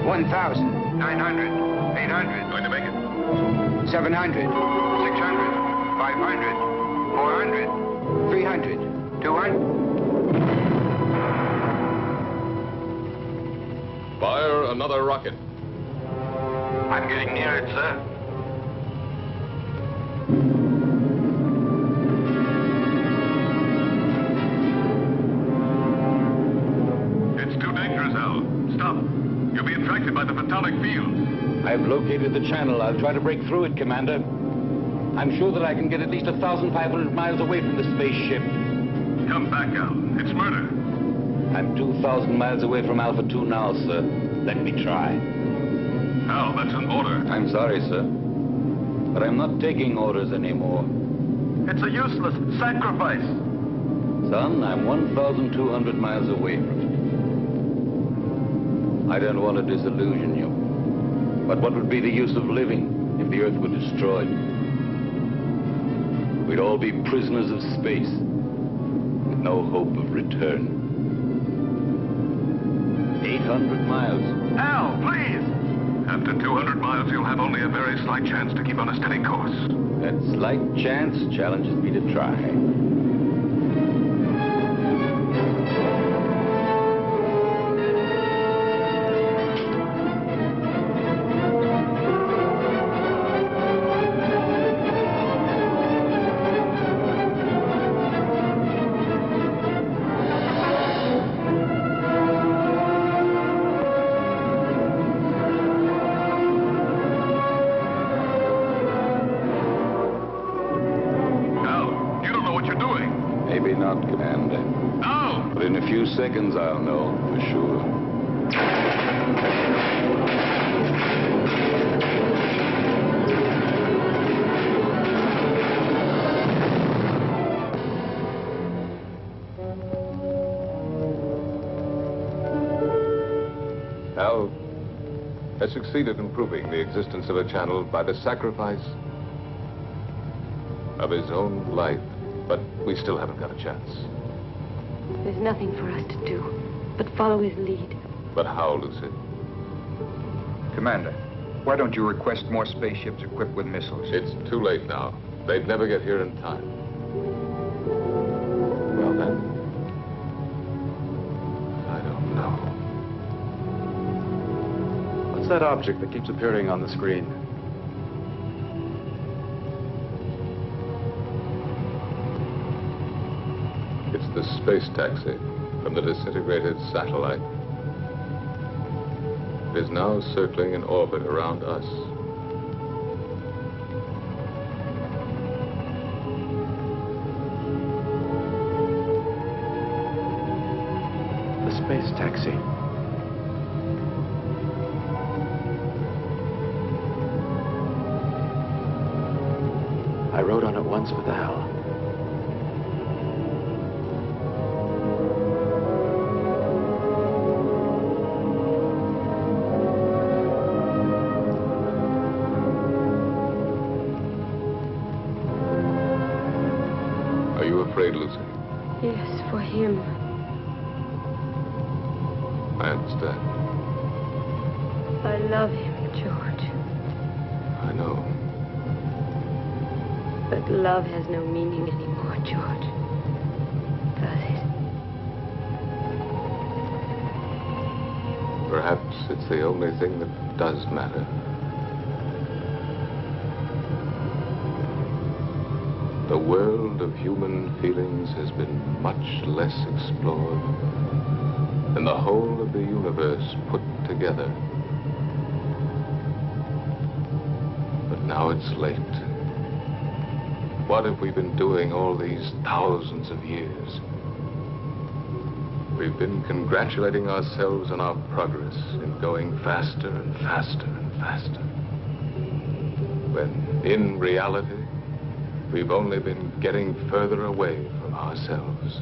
1,000. 900. 800. Going to make it. 700. 600. 500. 400. 300. 200. Fire another rocket. I'm getting near it, sir. It's too dangerous, Al. Stop. You'll be attracted by the photonic field. I've located the channel. I'll try to break through it, Commander. I'm sure that I can get at least 1,500 miles away from the spaceship. Come back, Al. It's murder. I'm 2,000 miles away from Alpha 2 now, sir. Let me try. Al, that's an order. I'm sorry, sir. But I'm not taking orders anymore. It's a useless sacrifice. Son, I'm 1,200 miles away from it. I don't want to disillusion you. But what would be the use of living if the Earth were destroyed? We'd all be prisoners of space, with no hope of return. 800 miles. Al, please! After 200 miles, you'll have only a very slight chance to keep on a steady course. That slight chance challenges me to try. Maybe not, Commander. No! But in a few seconds, I'll know for sure. Al has succeeded in proving the existence of a channel by the sacrifice of his own life. But we still haven't got a chance. There's nothing for us to do but follow his lead. But how, Lucy? Commander, why don't you request more spaceships equipped with missiles? It's too late now. They'd never get here in time. Well, then, I don't know. What's that object that keeps appearing on the screen? the space taxi from the disintegrated satellite. It is now circling in orbit around us. The space taxi. I rode on it once with Al. Are you afraid, Lucy? Yes, for him. I understand. I love him, George. I know. But love has no meaning anymore, George. Does it? Perhaps it's the only thing that does matter. The world of human feelings has been much less explored than the whole of the universe put together. But now it's late. What have we been doing all these thousands of years? We've been congratulating ourselves on our progress in going faster and faster and faster. When, in reality, we've only been getting further away from ourselves.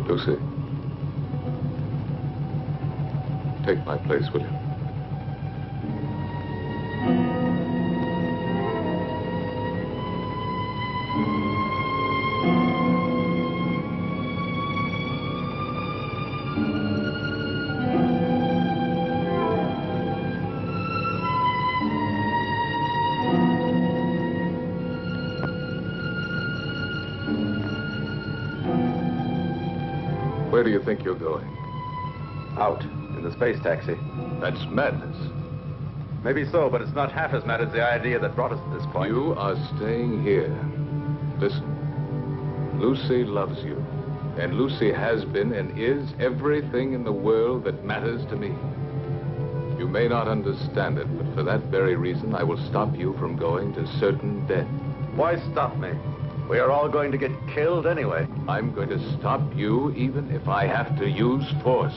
Lucy, take my place, will you? Where do you think you're going? Out, in the space taxi. That's madness. Maybe so, but it's not half as mad as the idea that brought us to this point. You are staying here. Listen, Lucy loves you. And Lucy has been and is everything in the world that matters to me. You may not understand it, but for that very reason, I will stop you from going to certain death. Why stop me? We are all going to get killed anyway. I'm going to stop you even if I have to use force.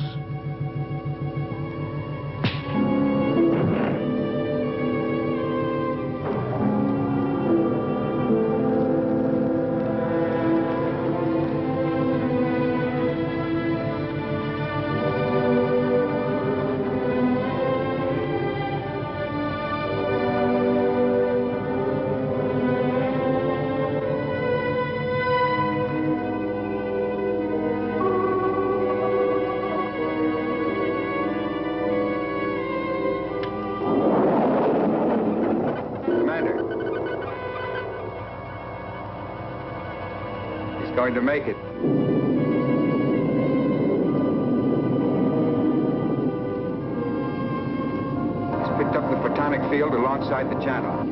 Going to make it. He's picked up the photonic field alongside the channel.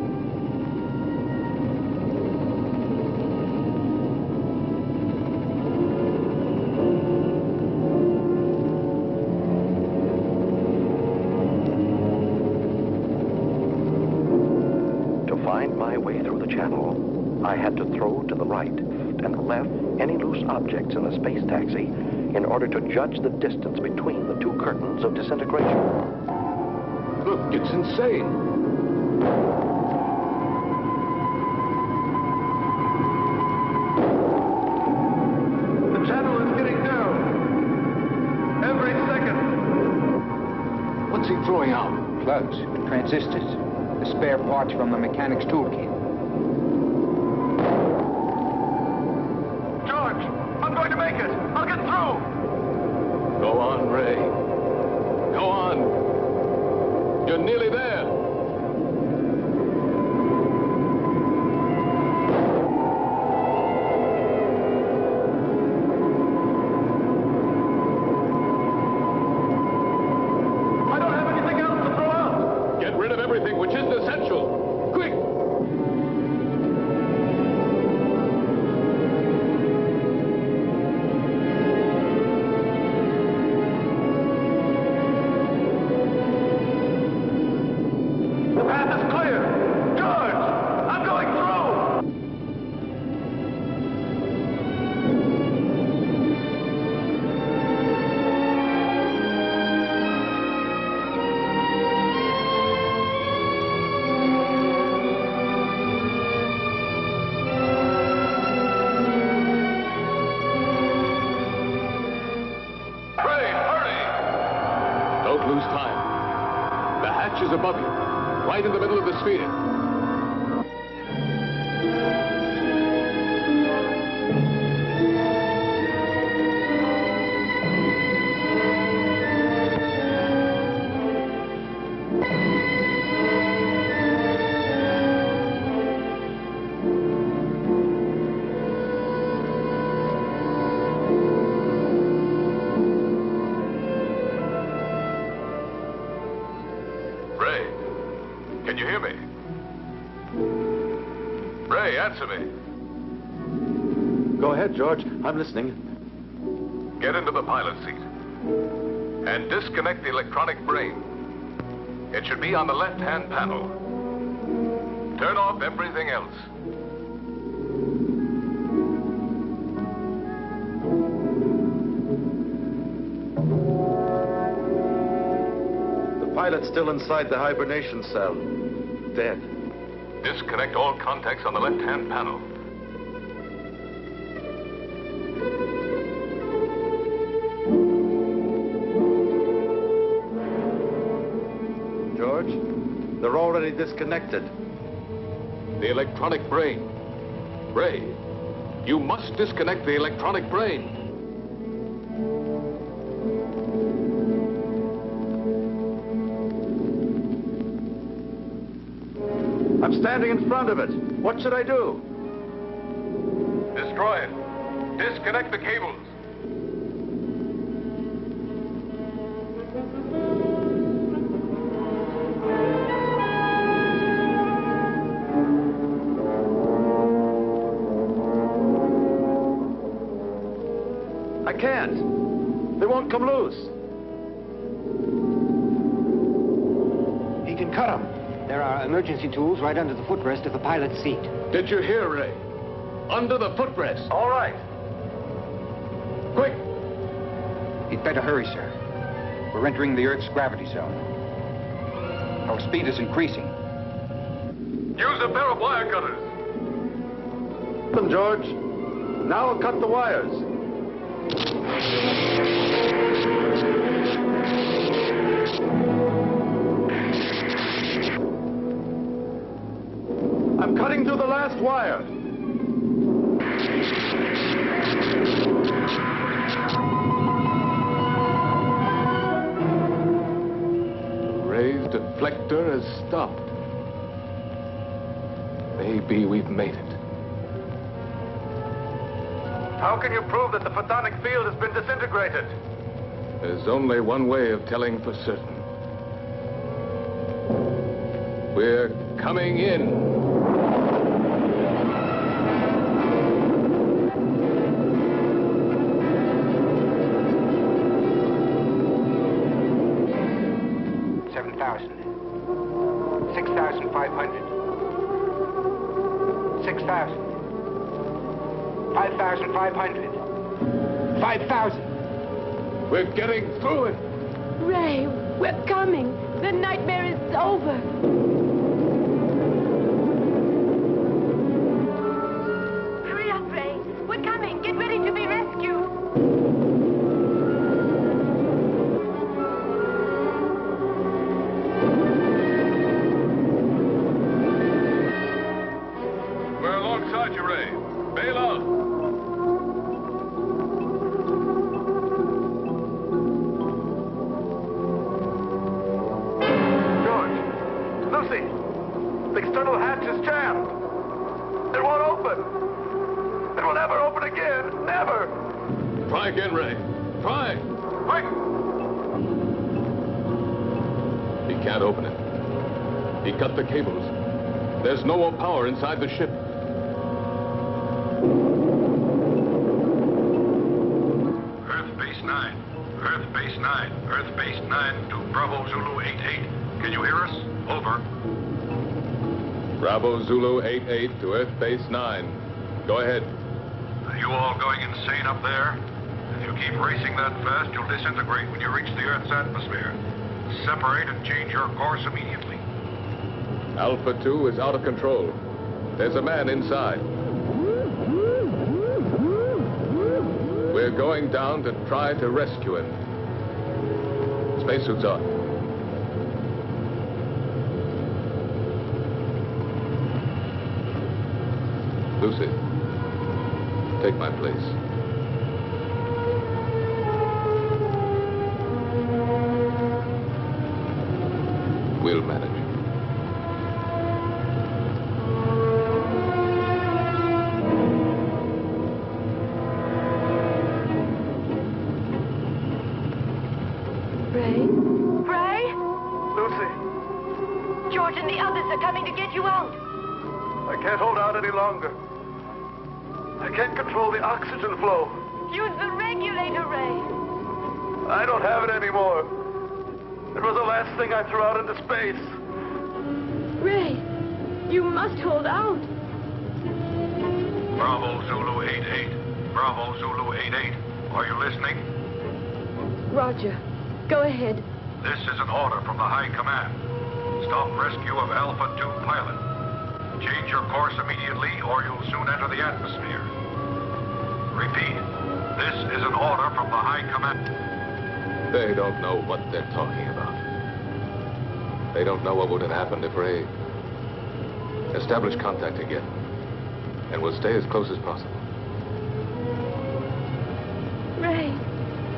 To find my way through the channel, I had to throw to the right and left any loose objects in the space taxi in order to judge the distance between the two curtains of disintegration. Look, it's insane. The channel is getting down. Every second. What's he throwing out? Plugs, transistors, the spare parts from the mechanic's toolkit. I'm going to make it. I'll get through. Go on, Ray. Go on. You're nearly there. is above you, right in the middle of the sphere. Can you hear me? Ray, answer me. Go ahead, George. I'm listening. Get into the pilot seat and disconnect the electronic brain. It should be on the left-hand panel. Turn off everything else. The pilot's still inside the hibernation cell. Dead. Disconnect all contacts on the left-hand panel. George, they're already disconnected. The electronic brain. Ray, you must disconnect the electronic brain. I'm standing in front of it. What should I do? Destroy it. Disconnect the cables. I can't. They won't come loose. He can cut them. There are emergency tools right under the footrest of the pilot's seat. Did you hear, Ray? Under the footrest. All right. Quick! You'd better hurry, sir. We're entering the Earth's gravity zone. Our speed is increasing. Use a pair of wire cutters. Them, George. Now I'll cut the wires. I'm cutting through the last wire. Ray's deflector has stopped. Maybe we've made it. How can you prove that the photonic field has been disintegrated? There's only one way of telling for certain. We're coming in. We're getting through it. Ray, we're coming. The nightmare is over. Hurry up, Ray. We're coming. Get ready to be rescued. We're alongside you, Ray. Bail out. The external hatch is jammed. It won't open. It will never open again. Never. Try again, Ray. Try. Quick. He can't open it. He cut the cables. There's no more power inside the ship. Earth Base 9. Earth Base 9. Earth Base 9 to Bravo Zulu 88. Can you hear us? Over. Bravo Zulu 88 to Earth Base 9. Go ahead. Are you all going insane up there? If you keep racing that fast, you'll disintegrate when you reach the Earth's atmosphere. Separate and change your course immediately. Alpha 2 is out of control. There's a man inside. We're going down to try to rescue him. Spacesuits on. Lucy, take my place. We'll manage. Ray? Ray? Lucy, George and the others are coming to get you out. I can't hold out any longer. I can't control the oxygen flow. Use the regulator, Ray. I don't have it anymore. It was the last thing I threw out into space. Ray, you must hold out. Bravo Zulu 88. Bravo Zulu 88. Are you listening? Roger. Go ahead. This is an order from the High Command. Stop rescue of Alpha 2 pilot. Change your course immediately or you'll soon enter the atmosphere. Repeat. This is an order from the High Command. They don't know what they're talking about. They don't know what would have happened if Ray... Establish contact again. And we'll stay as close as possible. Ray,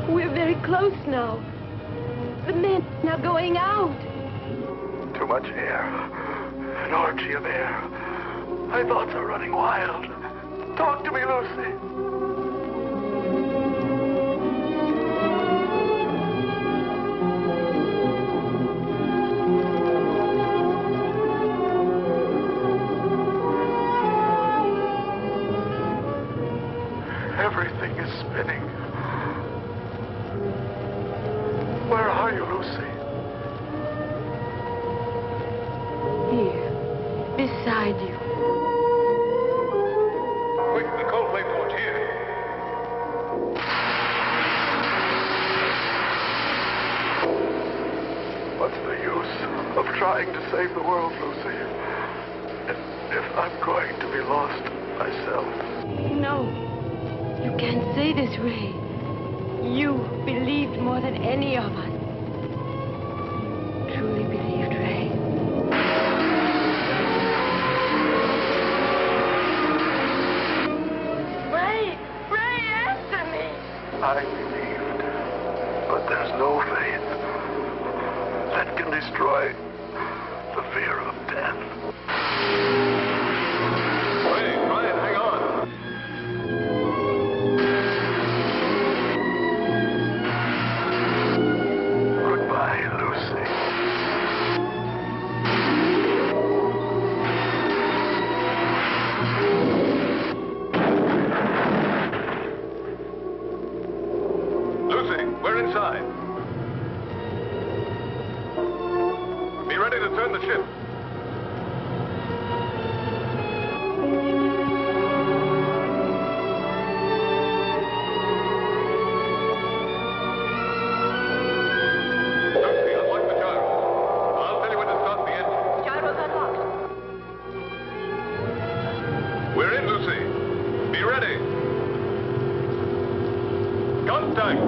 we're very close now. The men are going out. Too much air. An orgy of air. My thoughts are running wild. Talk to me, Lucy. Everything is spinning. Where are you, Lucy? Here, beside you. Quick, the coldplate port here. What's the use of trying to save the world, Lucy? If I'm going to be lost myself. No, you can't say this, Ray. You believed more than any of us. You truly believed, Ray. Ray, answer me. I believed, but there's no faith that can destroy the fear of death. Ray, Brian, hang on. Goodbye, Lucy. Lucy, we're inside. Be ready to turn the ship. Lucy, unlock the gyro. I'll tell you when to start the engine. Gyro's unlocked. We're in, Lucy. Be ready. Contact.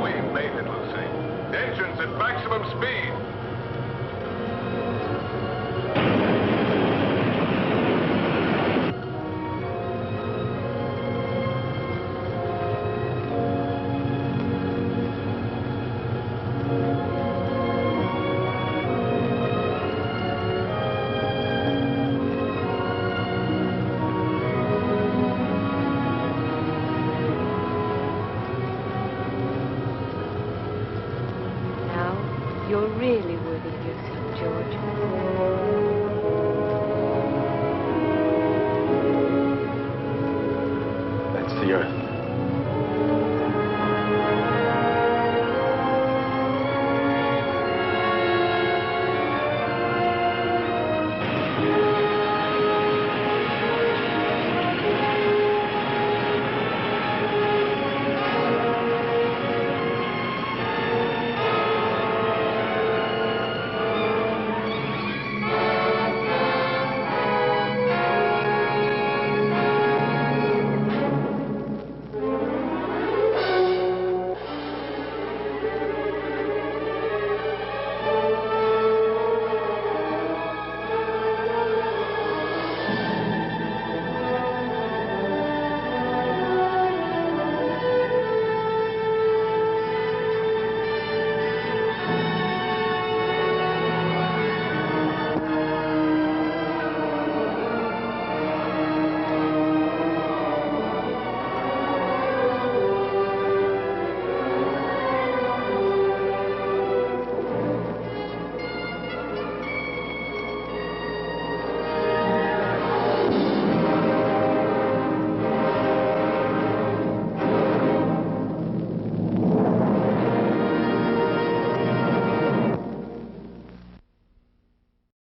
We've made it, Lucy. Engines at maximum speed. Now, you're really worthy of yourself, George. That's the Earth.